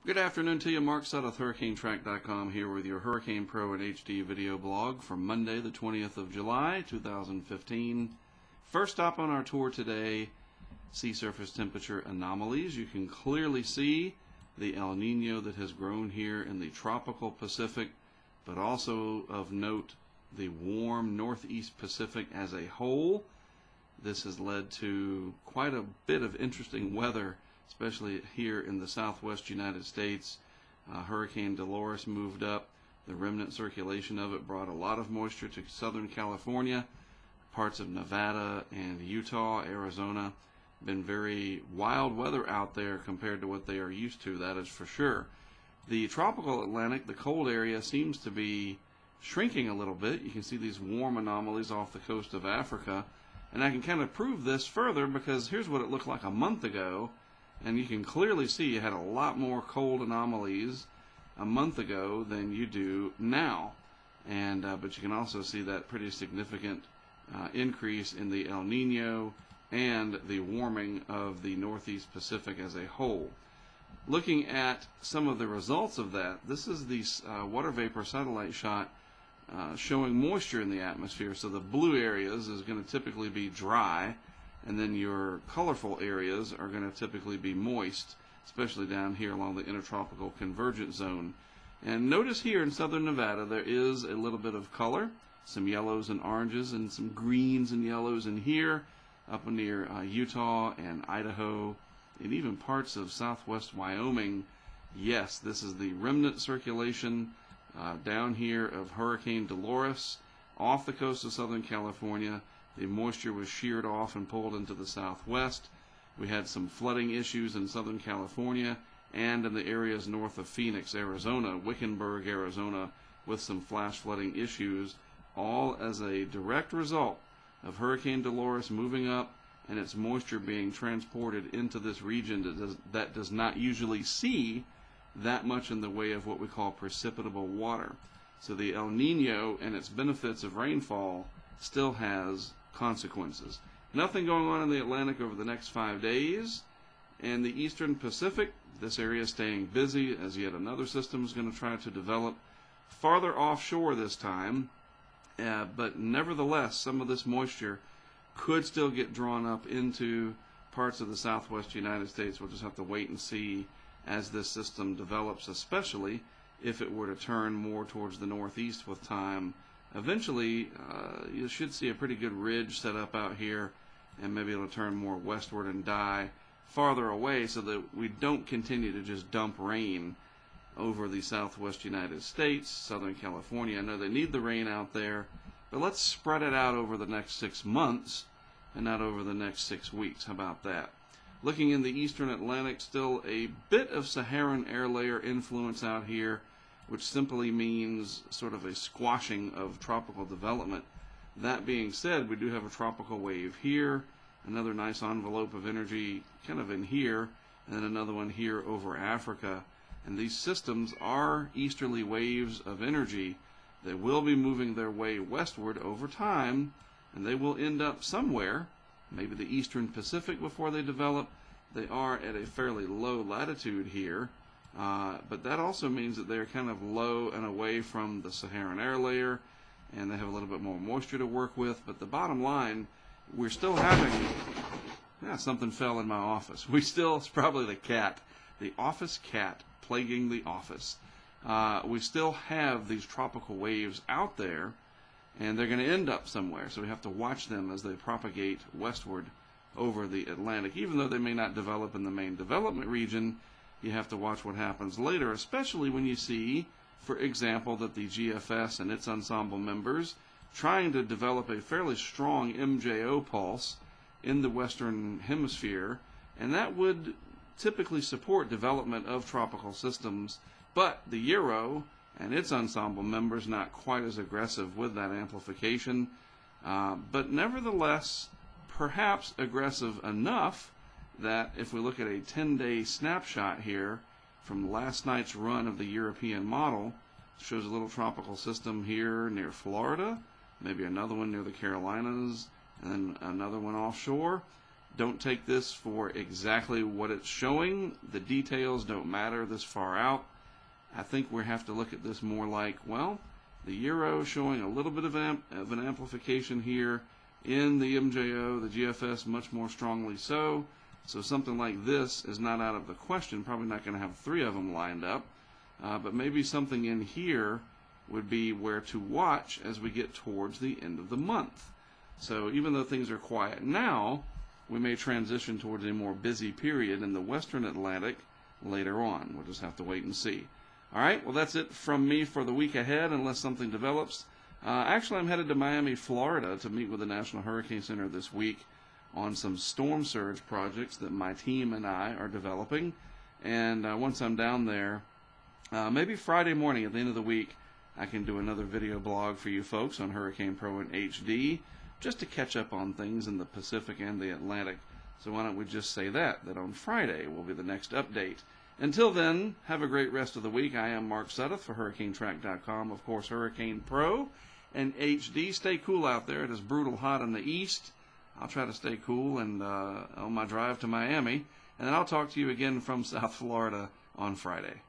Good afternoon to you. Mark Sudduth, HurricaneTrack.com here with your Hurricane Pro and HD video blog for Monday, the 20th of July, 2015. First stop on our tour today, sea surface temperature anomalies. You can clearly see the El Nino that has grown here in the tropical Pacific, but also of note the warm northeast Pacific as a whole. This has led to quite a bit of interesting weather, especially here in the southwest United States. Hurricane Dolores moved up. The remnant circulation of it brought a lot of moisture to Southern California, parts of Nevada and Utah, Arizona. Been very wild weather out there compared to what they are used to, that is for sure. The tropical Atlantic, the cold area, seems to be shrinking a little bit. You can see these warm anomalies off the coast of Africa. And I can kind of prove this further because here's what it looked like a month ago. And you can clearly see you had a lot more cold anomalies a month ago than you do now. And but you can also see that pretty significant increase in the El Nino and the warming of the Northeast Pacific as a whole. Looking at some of the results of that, this is the water vapor satellite shot showing moisture in the atmosphere. So the blue areas is going to typically be dry, and then your colorful areas are going to typically be moist, especially down here along the intertropical convergence zone. And notice here in southern Nevada there is a little bit of color, some yellows and oranges and some greens and yellows in here, up near Utah and Idaho, and even parts of southwest Wyoming. Yes, this is the remnant circulation down here of Hurricane Dolores off the coast of Southern California. The moisture was sheared off and pulled into the southwest. We had some flooding issues in Southern California and in the areas north of Phoenix, Arizona, Wickenburg, Arizona, with some flash flooding issues, all as a direct result of Hurricane Dolores moving up and its moisture being transported into this region that does not usually see that much in the way of what we call precipitable water. So the El Nino and its benefits of rainfall still has consequences. Nothing going on in the Atlantic over the next 5 days. And the eastern Pacific, this area is staying busy as yet another system is going to try to develop farther offshore this time. But nevertheless, some of this moisture could still get drawn up into parts of the southwest United States. We'll just have to wait and see as this system develops, especially if it were to turn more towards the northeast with time. Eventually, you should see a pretty good ridge set up out here, and maybe it'll turn more westward and die farther away so that we don't continue to just dump rain over the southwest United States, Southern California. I know they need the rain out there, but let's spread it out over the next 6 months and not over the next 6 weeks. How about that? Looking in the eastern Atlantic, still a bit of Saharan air layer influence out here, which simply means sort of a squashing of tropical development. That being said, we do have a tropical wave here, another nice envelope of energy kind of in here, and then another one here over Africa. And these systems are easterly waves of energy. They will be moving their way westward over time, and they will end up somewhere, maybe the eastern Pacific before they develop. They are at a fairly low latitude here. But that also means that they're kind of low and away from the Saharan air layer, and they have a little bit more moisture to work with. But the bottom line, we're still having, something fell in my office. It's probably the cat, the office cat plaguing the office. We still have these tropical waves out there, and they're going to end up somewhere. So we have to watch them as they propagate westward over the Atlantic. Even though they may not develop in the main development region, you have to watch what happens later, especially when you see, for example, that the GFS and its ensemble members trying to develop a fairly strong MJO pulse in the western hemisphere, and that would typically support development of tropical systems, but the Euro and its ensemble members not quite as aggressive with that amplification, but nevertheless perhaps aggressive enough that if we look at a 10-day snapshot here from last night's run of the European model, it shows a little tropical system here near Florida, maybe another one near the Carolinas, and then another one offshore. Don't take this for exactly what it's showing. The details don't matter this far out. I think we have to look at this more like, well, the euro showing a little bit of an amplification here in the MJO, the GFS much more strongly so. So something like this is not out of the question. Probably not going to have three of them lined up. But maybe something in here would be where to watch as we get towards the end of the month. So even though things are quiet now, we may transition towards a more busy period in the Western Atlantic later on. We'll just have to wait and see. All right, well, that's it from me for the week ahead, unless something develops. Actually, I'm headed to Miami, Florida, to meet with the National Hurricane Center this week on some storm surge projects that my team and I are developing. And once I'm down there, maybe Friday morning at the end of the week, I can do another video blog for you folks on Hurricane Pro in HD, just to catch up on things in the Pacific and the Atlantic. So why don't we just say that on Friday will be the next update. Until then, have a great rest of the week. I am Mark Sudduth for HurricaneTrack.com, of course, Hurricane Pro and HD. Stay cool out there. It is brutal hot in the east. I'll try to stay cool and on my drive to Miami. And then I'll talk to you again from South Florida on Friday.